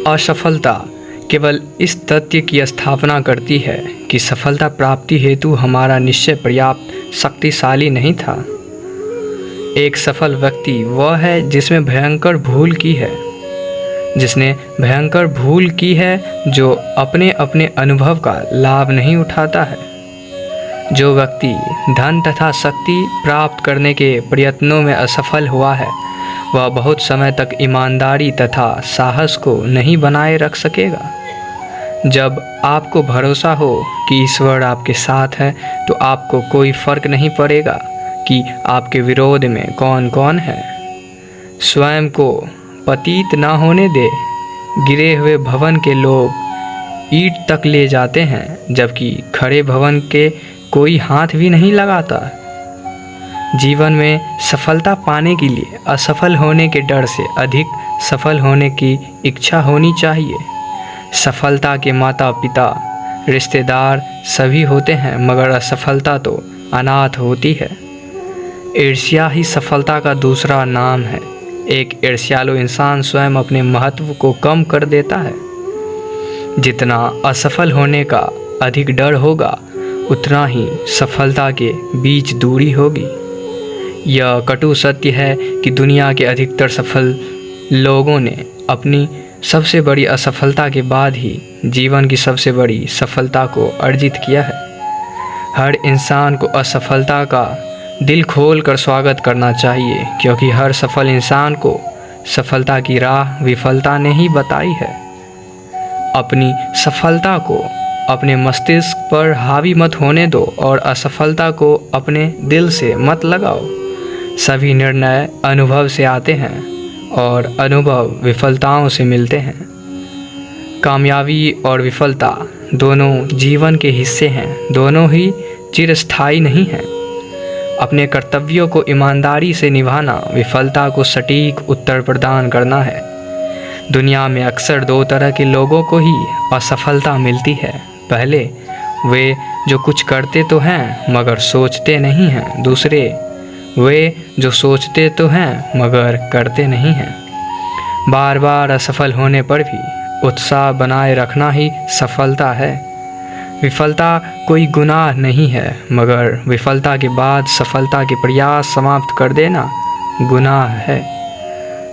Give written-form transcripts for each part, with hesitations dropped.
असफलता केवल इस तथ्य की स्थापना करती है कि सफलता प्राप्ति हेतु हमारा निश्चय पर्याप्त शक्तिशाली नहीं था। एक सफल व्यक्ति वह है जिसने भयंकर भूल की है, जो अपने अपने अनुभव का लाभ नहीं उठाता है। जो व्यक्ति धन तथा शक्ति प्राप्त करने के प्रयत्नों में असफल हुआ है, वह बहुत समय तक ईमानदारी तथा साहस को नहीं बनाए रख सकेगा। जब आपको भरोसा हो कि ईश्वर आपके साथ है, तो आपको कोई फर्क नहीं पड़ेगा कि आपके विरोध में कौन कौन है। स्वयं को पतित न होने दे। गिरे हुए भवन के लोग ईंट तक ले जाते हैं, जबकि खड़े भवन के कोई हाथ भी नहीं लगाता। जीवन में सफलता पाने के लिए असफल होने के डर से अधिक सफल होने की इच्छा होनी चाहिए। सफलता के माता पिता, रिश्तेदार सभी होते हैं, मगर असफलता तो अनाथ होती है। ईर्ष्या ही सफलता का दूसरा नाम है। एक ईर्ष्यालु इंसान स्वयं अपने महत्व को कम कर देता है। जितना असफल होने का अधिक डर होगा, उतना ही सफलता के बीच दूरी होगी। यह कटु सत्य है कि दुनिया के अधिकतर सफल लोगों ने अपनी सबसे बड़ी असफलता के बाद ही जीवन की सबसे बड़ी सफलता को अर्जित किया है। हर इंसान को असफलता का दिल खोल कर स्वागत करना चाहिए, क्योंकि हर सफल इंसान को सफलता की राह विफलता ने ही बताई है। अपनी सफलता को अपने मस्तिष्क पर हावी मत होने दो और असफलता को अपने दिल से मत लगाओ। सभी निर्णय अनुभव से आते हैं और अनुभव विफलताओं से मिलते हैं। कामयाबी और विफलता दोनों जीवन के हिस्से हैं, दोनों ही चिरस्थायी नहीं हैं। अपने कर्तव्यों को ईमानदारी से निभाना विफलता को सटीक उत्तर प्रदान करना है। दुनिया में अक्सर दो तरह के लोगों को ही असफलता मिलती है। पहले वे जो कुछ करते तो हैं मगर सोचते नहीं हैं। दूसरे वे जो सोचते तो हैं मगर करते नहीं हैं। बार बार असफल होने पर भी उत्साह बनाए रखना ही सफलता है। विफलता कोई गुनाह नहीं है, मगर विफलता के बाद सफलता के प्रयास समाप्त कर देना गुनाह है।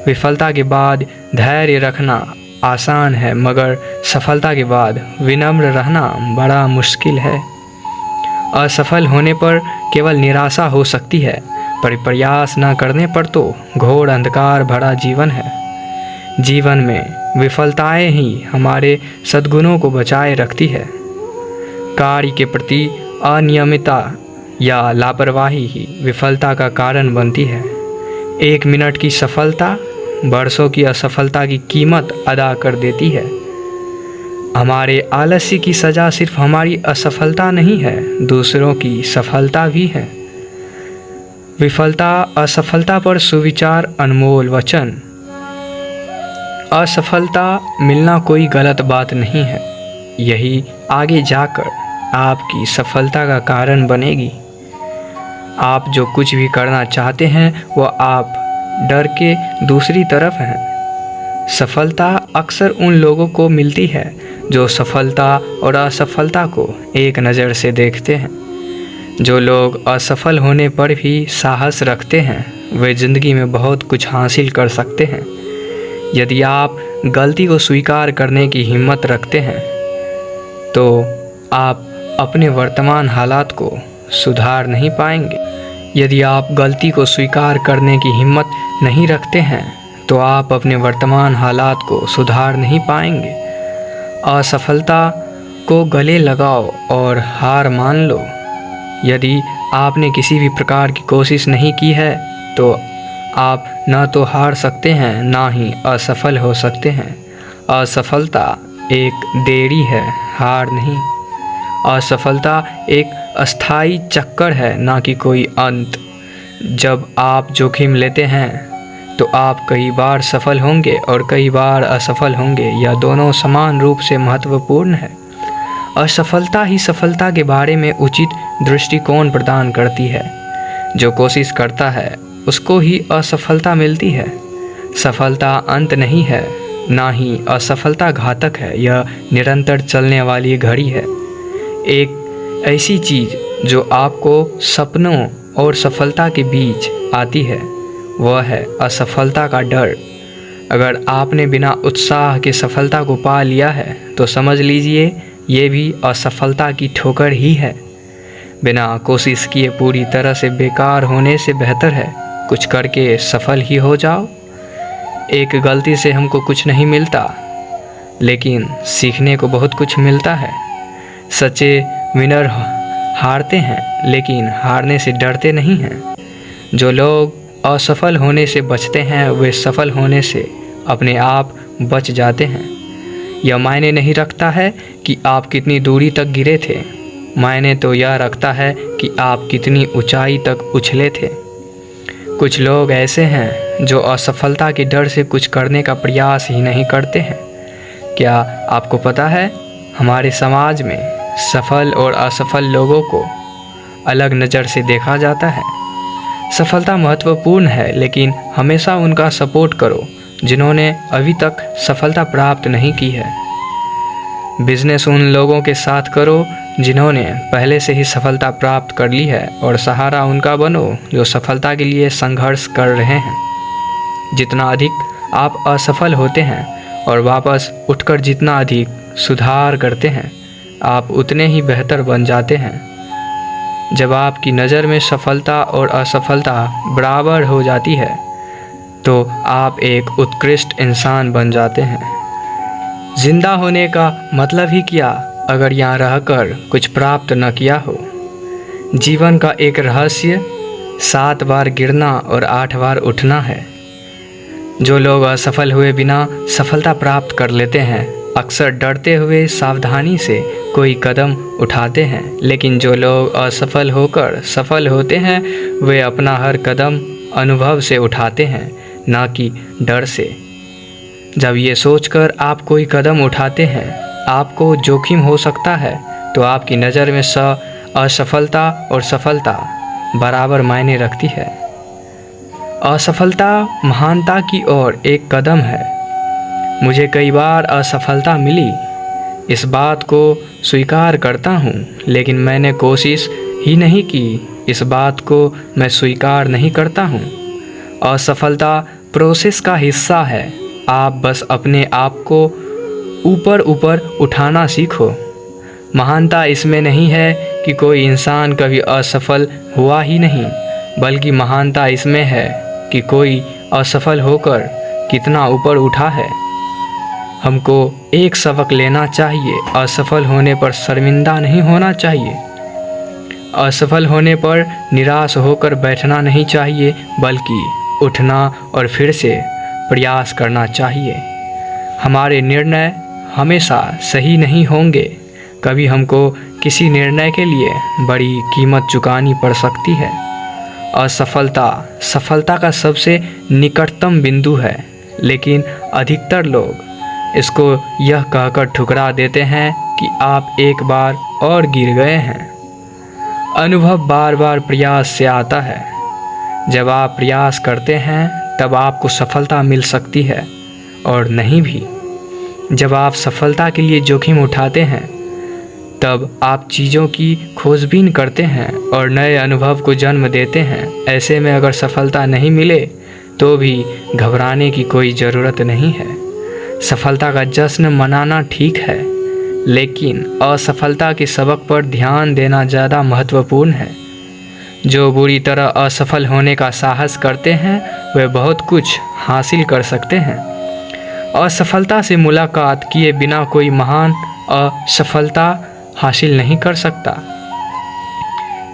विफलता के बाद धैर्य रखना आसान है, मगर सफलता के बाद विनम्र रहना बड़ा मुश्किल है। असफल होने पर केवल निराशा हो सकती है, पर प्रयास न करने पर तो घोर अंधकार भरा जीवन है। जीवन में विफलताएं ही हमारे सद्गुणों को बचाए रखती है। कार्य के प्रति अनियमितता या लापरवाही ही विफलता का कारण बनती है। 1 मिनट की सफलता वर्षों की असफलता की कीमत अदा कर देती है। हमारे आलस्य की सज़ा सिर्फ हमारी असफलता नहीं है, दूसरों की सफलता भी है। विफलता असफलता पर सुविचार अनमोल वचन। असफलता मिलना कोई गलत बात नहीं है, यही आगे जाकर आपकी सफलता का कारण बनेगी। आप जो कुछ भी करना चाहते हैं वह आप डर के दूसरी तरफ हैं। सफलता अक्सर उन लोगों को मिलती है जो सफलता और असफलता को एक नज़र से देखते हैं। जो लोग असफल होने पर भी साहस रखते हैं, वे ज़िंदगी में बहुत कुछ हासिल कर सकते हैं। यदि आप गलती को स्वीकार करने की हिम्मत रखते हैं, तो आप अपने वर्तमान हालात को सुधार नहीं पाएंगे। यदि आप गलती को स्वीकार करने की हिम्मत नहीं रखते हैं, तो आप अपने वर्तमान हालात को सुधार नहीं पाएंगे। असफलता को गले लगाओ और हार मान लो। यदि आपने किसी भी प्रकार की कोशिश नहीं की है, तो आप न तो हार सकते हैं, ना ही असफल हो सकते हैं। असफलता एक देरी है, हार नहीं। असफलता एक अस्थायी चक्कर है, ना कि कोई अंत। जब आप जोखिम लेते हैं तो आप कई बार सफल होंगे और कई बार असफल होंगे। यह दोनों समान रूप से महत्वपूर्ण है। असफलता ही सफलता के बारे में उचित दृष्टिकोण प्रदान करती है। जो कोशिश करता है उसको ही असफलता मिलती है। सफलता अंत नहीं है, ना ही असफलता घातक है, यह निरंतर चलने वाली घड़ी है। एक ऐसी चीज़ जो आपको सपनों और सफलता के बीच आती है वह है असफलता का डर। अगर आपने बिना उत्साह के सफलता को पा लिया है तो समझ लीजिए ये भी असफलता की ठोकर ही है। बिना कोशिश किए पूरी तरह से बेकार होने से बेहतर है कुछ करके सफल ही हो जाओ। एक गलती से हमको कुछ नहीं मिलता, लेकिन सीखने को बहुत कुछ मिलता है। सच्चे विनर हारते हैं, लेकिन हारने से डरते नहीं हैं। जो लोग असफल होने से बचते हैं वे सफल होने से अपने आप बच जाते हैं। यह मायने नहीं रखता है कि आप कितनी दूरी तक गिरे थे, मायने तो यह रखता है कि आप कितनी ऊंचाई तक उछले थे। कुछ लोग ऐसे हैं जो असफलता के डर से कुछ करने का प्रयास ही नहीं करते हैं। क्या आपको पता है हमारे समाज में सफल और असफल लोगों को अलग नज़र से देखा जाता है। सफलता महत्वपूर्ण है, लेकिन हमेशा उनका सपोर्ट करो जिन्होंने अभी तक सफलता प्राप्त नहीं की है। बिजनेस उन लोगों के साथ करो जिन्होंने पहले से ही सफलता प्राप्त कर ली है, और सहारा उनका बनो जो सफलता के लिए संघर्ष कर रहे हैं। जितना अधिक आप असफल होते हैं और वापस उठकर जितना अधिक सुधार करते हैं, आप उतने ही बेहतर बन जाते हैं। जब आपकी नज़र में सफलता और असफलता बराबर हो जाती है तो आप एक उत्कृष्ट इंसान बन जाते हैं। जिंदा होने का मतलब ही क्या अगर यहाँ रहकर कुछ प्राप्त न किया हो। जीवन का एक रहस्य 7 बार गिरना और 8 बार उठना है। जो लोग असफल हुए बिना सफलता प्राप्त कर लेते हैं अक्सर डरते हुए सावधानी से कोई कदम उठाते हैं, लेकिन जो लोग असफल होकर सफल होते हैं वे अपना हर कदम अनुभव से उठाते हैं, ना कि डर से। जब ये सोचकर आप कोई कदम उठाते हैं आपको जोखिम हो सकता है, तो आपकी नज़र में असफलता और सफलता बराबर मायने रखती है। असफलता महानता की ओर एक कदम है। मुझे कई बार असफलता मिली, इस बात को स्वीकार करता हूँ, लेकिन मैंने कोशिश ही नहीं की, इस बात को मैं स्वीकार नहीं करता हूँ। असफलता प्रोसेस का हिस्सा है। आप बस अपने आप को ऊपर ऊपर उठाना सीखो। महानता इसमें नहीं है कि कोई इंसान कभी असफल हुआ ही नहीं, बल्कि महानता इसमें है कि कोई असफल होकर कितना ऊपर उठा है। हमको एक सबक लेना चाहिए, असफल होने पर शर्मिंदा नहीं होना चाहिए। असफल होने पर निराश होकर बैठना नहीं चाहिए, बल्कि उठना और फिर से प्रयास करना चाहिए। हमारे निर्णय हमेशा सही नहीं होंगे, कभी हमको किसी निर्णय के लिए बड़ी कीमत चुकानी पड़ सकती है। असफलता सफलता का सबसे निकटतम बिंदु है, लेकिन अधिकतर लोग इसको यह कहकर ठुकरा देते हैं कि आप एक बार और गिर गए हैं। अनुभव बार बार प्रयास से आता है। जब आप प्रयास करते हैं तब आपको सफलता मिल सकती है और नहीं भी। जब आप सफलता के लिए जोखिम उठाते हैं तब आप चीज़ों की खोजबीन करते हैं और नए अनुभव को जन्म देते हैं। ऐसे में अगर सफलता नहीं मिले तो भी घबराने की कोई ज़रूरत नहीं है। सफलता का जश्न मनाना ठीक है, लेकिन असफलता के सबक पर ध्यान देना ज़्यादा महत्वपूर्ण है। जो बुरी तरह असफल होने का साहस करते हैं वे बहुत कुछ हासिल कर सकते हैं। असफलता से मुलाकात किए बिना कोई महान असफलता हासिल नहीं कर सकता।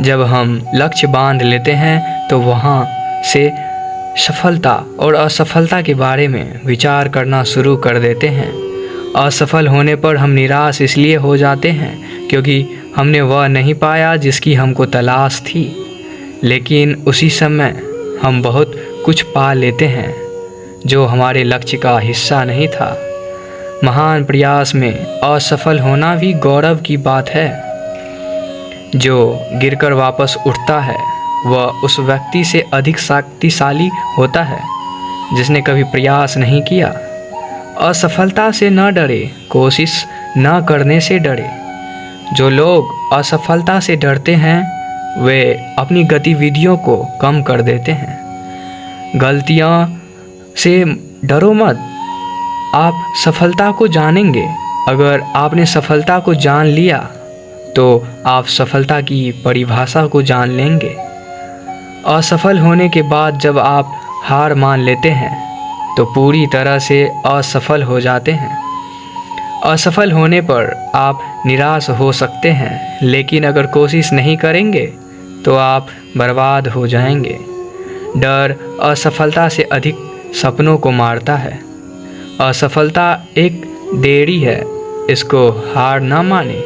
जब हम लक्ष्य बांध लेते हैं तो वहाँ से सफलता और असफलता के बारे में विचार करना शुरू कर देते हैं। असफल होने पर हम निराश इसलिए हो जाते हैं क्योंकि हमने वह नहीं पाया जिसकी हमको तलाश थी, लेकिन उसी समय हम बहुत कुछ पा लेते हैं जो हमारे लक्ष्य का हिस्सा नहीं था। महान प्रयास में असफल होना भी गौरव की बात है। जो गिरकर वापस उठता है वह उस व्यक्ति से अधिक शक्तिशाली होता है जिसने कभी प्रयास नहीं किया। असफलता से न डरे, कोशिश न करने से डरे। जो लोग असफलता से डरते हैं वे अपनी गतिविधियों को कम कर देते हैं। गलतियां से डरो मत, आप सफलता को जानेंगे। अगर आपने सफलता को जान लिया तो आप सफलता की परिभाषा को जान लेंगे। असफल होने के बाद जब आप हार मान लेते हैं तो पूरी तरह से असफल हो जाते हैं। असफल होने पर आप निराश हो सकते हैं, लेकिन अगर कोशिश नहीं करेंगे तो आप बर्बाद हो जाएंगे। डर असफलता से अधिक सपनों को मारता है। असफलता एक देरी है, इसको हार ना माने।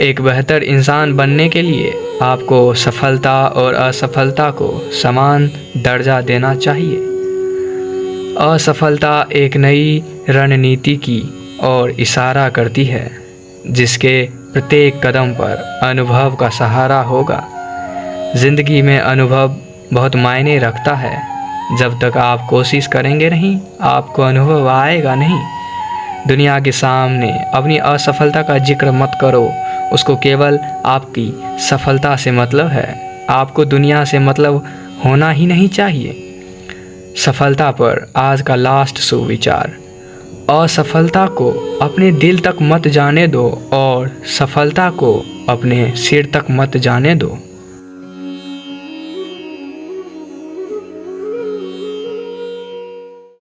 एक बेहतर इंसान बनने के लिए आपको सफलता और असफलता को समान दर्जा देना चाहिए। असफलता एक नई रणनीति की ओर इशारा करती है, जिसके प्रत्येक कदम पर अनुभव का सहारा होगा। ज़िंदगी में अनुभव बहुत मायने रखता है। जब तक आप कोशिश करेंगे नहीं, आपको अनुभव आएगा नहीं। दुनिया के सामने अपनी असफलता का जिक्र मत करो, उसको केवल आपकी सफलता से मतलब है। आपको दुनिया से मतलब होना ही नहीं चाहिए। सफलता पर आज का लास्ट सुविचार: असफलता को अपने दिल तक मत जाने दो और सफलता को अपने सिर तक मत जाने दो।